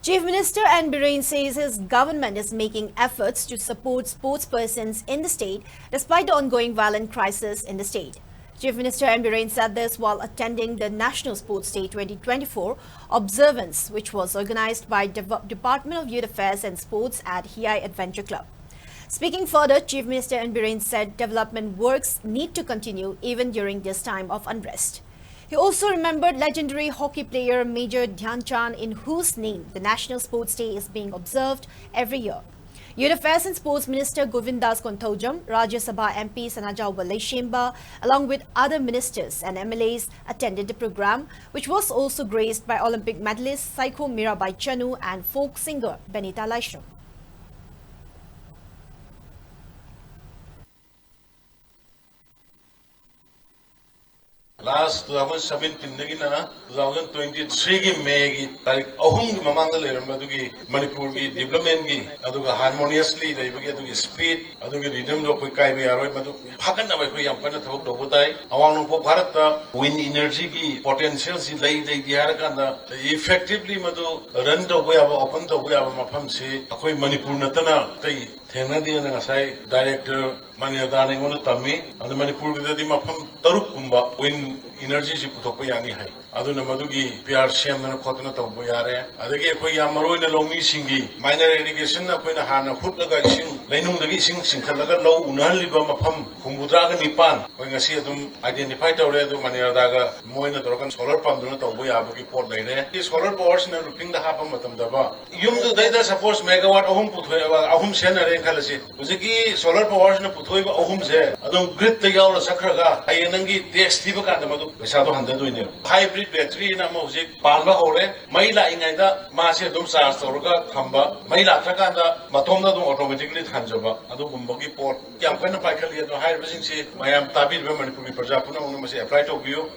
Chief Minister N. Biren says his government is making efforts to support sportspersons in the state despite the ongoing violent crisis in the state. Chief Minister N. Biren said this while attending the National Sports Day 2024 observance, which was organized by Department of Youth Affairs and Sports at Hiai Adventure Club. Speaking further, Chief Minister N. Biren said development works need to continue even during this time of unrest. He also remembered legendary hockey player Major Dhyan Chand, in whose name the National Sports Day is being observed every year. Youth Affairs and Sports Minister Govindas Kontaujam, Rajya Sabha MP Sanaja Waleshemba, along with other ministers and MLAs attended the program, which was also graced by Olympic medalist Saiko Mirabai Chanu and folk singer Benita Laishram. Last 2017 nagina 2023 gi May gi tarik ahum gi mamanga leramba dugi Manipur gi development gi aduga harmoniously leibagi adugi speed adugi rhythm do koi kai be aroi madu phakan na bai koi yam kana thok do botai awang no po bharat ta wind energy gi potential si lei gi har kana effectively madu run do boya open do boya mafam si akoi Manipur natana tai thena di na ngasai director Maniyada ningona tami adu Manipur gi di mafam taruk kumba wind energy si puthok yani hai adu na madu gi PR sem na khotna to bo yare adagi koi yam maroi na longmi singi minor irrigation na koi na hana hut laga sing leinung dagi sing singkhalaga lo unal liba mafam khumudra ga nipan koi ngasi adum identify tawre adu Maniyada ga moina dorokan solar pump duna to bo yabu gi port leire ki solar power na roofing da hapa matam da ba yum du daida suppose megawatt ahum puthoi ahum sen are khalasi ujiki solar power na puthoi ba ahum se adum grid ta yaw la sakhraga ayenangi tax thiba ka da madu pesa do handa do ne hybrid battery na mo je palba hore mai la ingai da ma se dum charge torga thamba mai la thaka da matom da dum automatically thanjaba adu gumbogi port kyam kana pai khali do higher basing se mayam tabir be Manipuri praja puna unu ma se apply to biyo